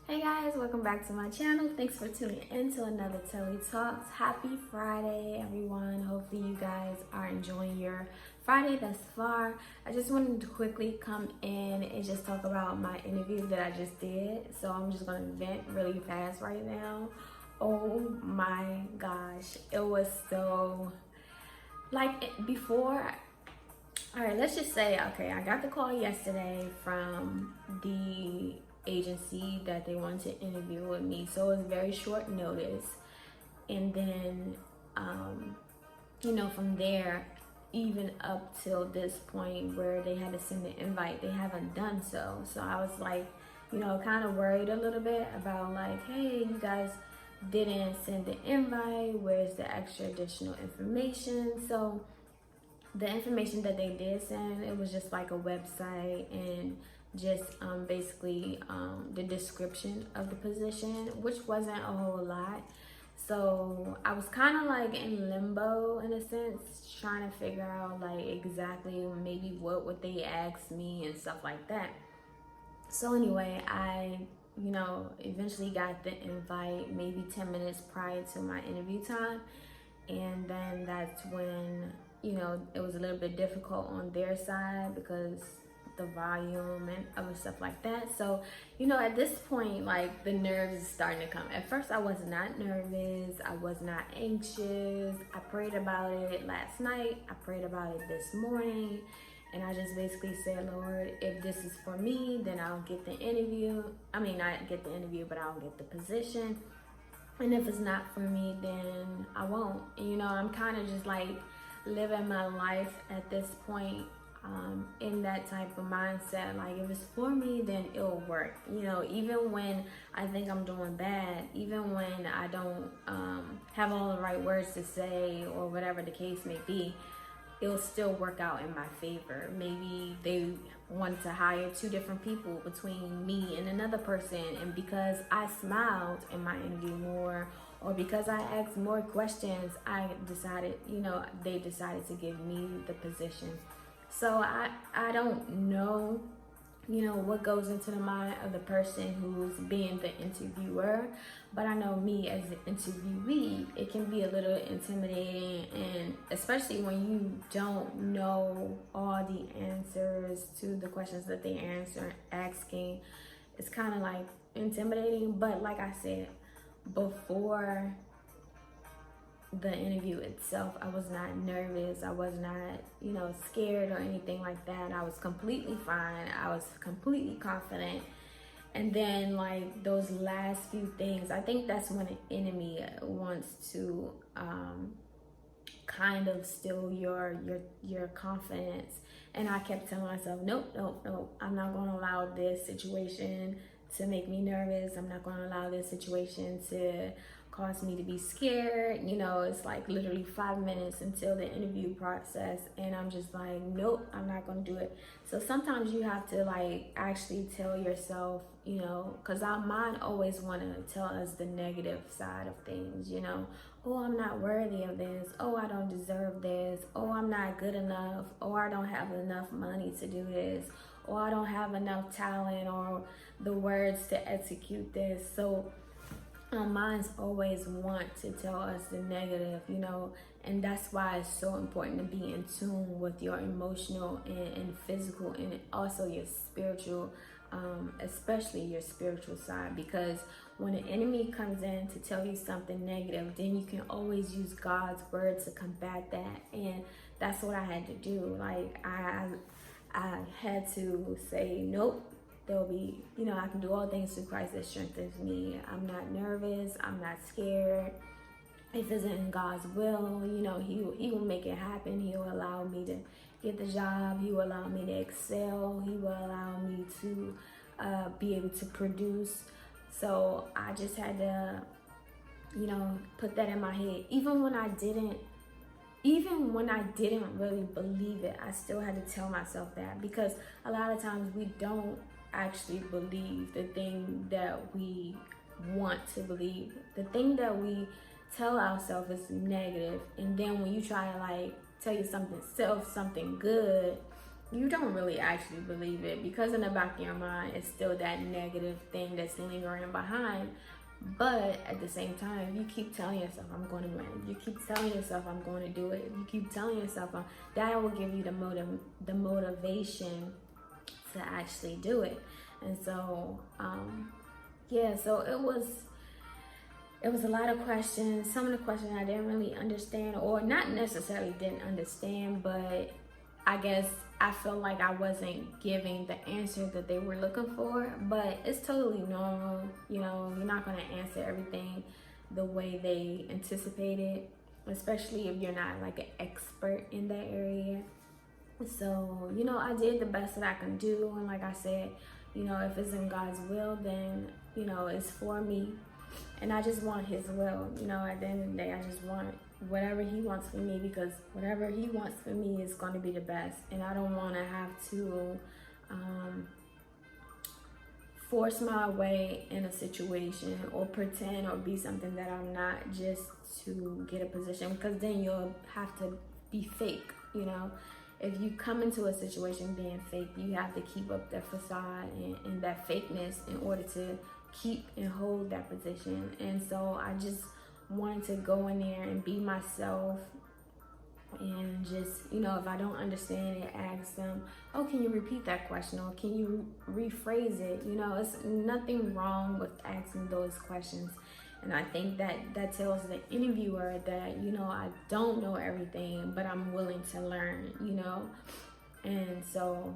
Hey guys, welcome back to my channel. Thanks for tuning in to another Telly Talks. Happy Friday, everyone. Hopefully you guys are enjoying your Friday thus far. I just wanted to quickly come in and just talk about my interview that I just did. So I'm just gonna vent really fast right now. Oh my gosh, it was so before. All right, let's just say, okay, I got the call yesterday from the agency that they wanted to interview with me. So it was very short notice. And then, from there, even up till this point where they had to send the invite, they haven't done so. So I was like, kind of worried a little bit about like, hey, you guys didn't send the invite. Where's the extra additional information? So the information that they did send, it was just like a website and just basically the description of the position, which wasn't a whole lot. So I was kind of like in limbo in a sense, trying to figure out like exactly maybe what would they ask me and stuff like that. So anyway, I eventually got the invite maybe 10 minutes prior to my interview time. And then that's when, it was a little bit difficult on their side because the volume and other stuff like that. So, at this point, like the nerves is starting to come. At first, I was not nervous. I was not anxious. I prayed about it last night. I prayed about it this morning. And I just basically said, Lord, if this is for me, then I'll get the interview. I mean, not get the interview, but I'll get the position. And if it's not for me, then I won't. I'm kind of just like living my life at this point in that type of mindset. Like if it's for me, then it'll work. Even when I think I'm doing bad, even when I don't have all the right words to say or whatever the case may be, it'll still work out in my favor. Maybe they wanted to hire two different people between me and another person, and because I smiled in my interview more, or because I asked more questions, I decided, they decided to give me the position. So I don't know, what goes into the mind of the person who's being the interviewer, but I know me as the interviewee, it can be a little intimidating, and especially when you don't know all the answers to the questions that they asking, it's kind of like intimidating. But like I said, before the interview itself, I was not nervous. I was not, scared or anything like that. I was completely fine. I was completely confident. And then like those last few things, I think that's when an enemy wants to kind of steal your confidence. And I kept telling myself, nope, nope, nope. I'm not going to allow this situation to make me nervous. I'm not going to allow this situation to cause me to be scared. It's like literally 5 minutes until the interview process, and I'm just like, nope, I'm not going to do it. So sometimes you have to like actually tell yourself, because our mind always want to tell us the negative side of things, oh, I'm not worthy of this. Oh, I don't deserve this. Oh, I'm not good enough. Oh, I don't have enough money to do this. Or I don't have enough talent or the words to execute this. So our minds always want to tell us the negative, and that's why it's so important to be in tune with your emotional and physical and also your spiritual, especially your spiritual side, because when an enemy comes in to tell you something negative, then you can always use God's word to combat that. And that's what I had to do. Like I had to say, nope, there'll be, I can do all things through Christ that strengthens me. I'm not nervous. I'm not scared. If it's in God's will, he will make it happen. He will allow me to get the job. He will allow me to excel. He will allow me to be able to produce. So I just had to, put that in my head. Even when I didn't really believe it, I still had to tell myself that, because a lot of times we don't actually believe the thing that we want to believe. The thing that we tell ourselves is negative, and then when you try to like tell yourself something good, you don't really actually believe it, because in the back of your mind it's still that negative thing that's lingering behind. But at the same time, if you keep telling yourself, I'm going to win, if you keep telling yourself, I'm going to do it, if you keep telling yourself, that will give you the motivation to actually do it. And so yeah, so it was a lot of questions. Some of the questions I didn't really understand, or not necessarily didn't understand, but I guess I felt like I wasn't giving the answer that they were looking for. But it's totally normal. You know, you're not going to answer everything the way they anticipated, especially if you're not like an expert in that area. So, you know, I did the best that I can do. And like I said, you know, if it's in God's will, then, you know, it's for me. And I just want his will. You know, at the end of the day, I just want whatever he wants for me, because whatever he wants for me is going to be the best. And I don't want to have to force my way in a situation or pretend or be something that I'm not, just to get a position, because then you'll have to be fake. You know, if you come into a situation being fake, you have to keep up that facade and that fakeness in order to keep and hold that position. And so I just wanted to go in there and be myself, and just, you know, if I don't understand it, ask them, oh, can you repeat that question, or can you rephrase it? You know, it's nothing wrong with asking those questions. And I think that tells the interviewer that, you know, I don't know everything, but I'm willing to learn, you know. And so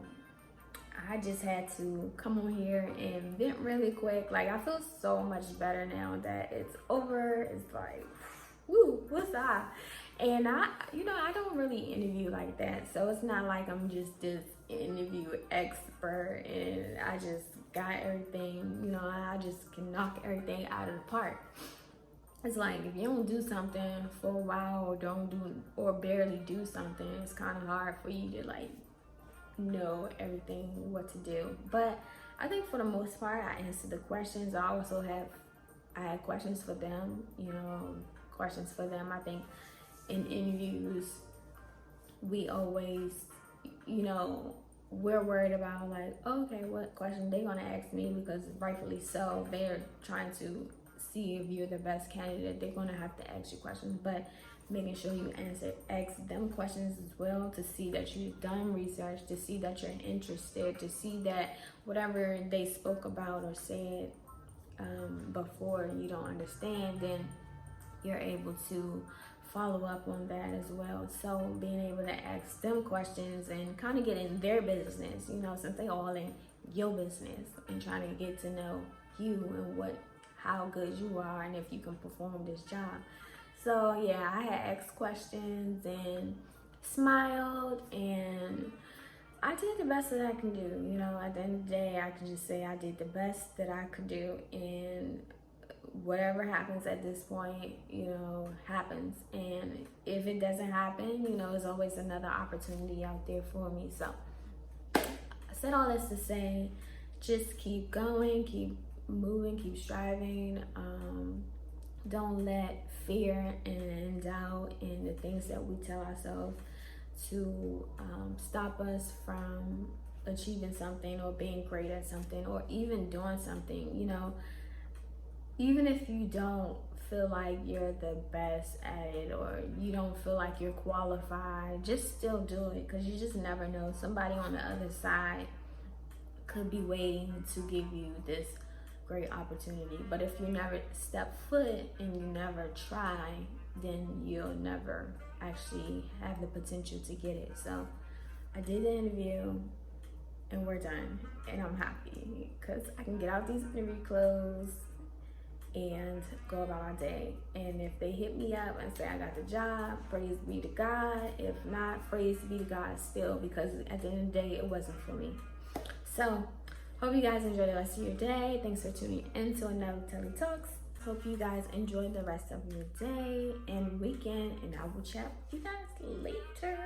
I just had to come on here and vent really quick. Like, I feel so much better now that it's over. It's like, woo, what's that? And I don't really interview like that. So it's not like I'm just this interview expert and I just got everything, you know, I just can knock everything out of the park. It's like, if you don't do something for a while, or don't do, or barely do something, it's kind of hard for you to like know everything, what to do. But I think for the most part, I answered the questions. I had questions for them, you know, questions for them. I think in interviews, we always, you know, we're worried about like, okay, what question they gonna ask me, because rightfully so, they're trying to see if you're the best candidate. They're gonna have to ask you questions, but making sure you ask them questions as well, to see that you've done research, to see that you're interested, to see that whatever they spoke about or said before you don't understand, then you're able to follow up on that as well. So being able to ask them questions and kind of get in their business, you know, since they all in your business, and trying to get to know you and how good you are and if you can perform this job. So yeah, I had asked questions and smiled, and I did the best that I can do. You know, at the end of the day, I can just say I did the best that I could do, and whatever happens at this point, you know, happens. And if it doesn't happen, you know, there's always another opportunity out there for me. So I said all this to say, just keep going, keep moving, keep striving. Don't let fear and doubt and the things that we tell ourselves to stop us from achieving something, or being great at something, or even doing something. You know, even if you don't feel like you're the best at it, or you don't feel like you're qualified, just still do it, because you just never know. Somebody on the other side could be waiting to give you this great opportunity. But if you never step foot and you never try, then you'll never actually have the potential to get it. So I did the interview and we're done, and I'm happy because I can get out these interview clothes and go about my day. And if they hit me up and say I got the job, praise be to God. If not, praise be to God still, because at the end of the day, it wasn't for me. So hope you guys enjoy the rest of your day. Thanks for tuning in to another Telly Talks. Hope you guys enjoy the rest of your day and weekend, and I will chat with you guys later.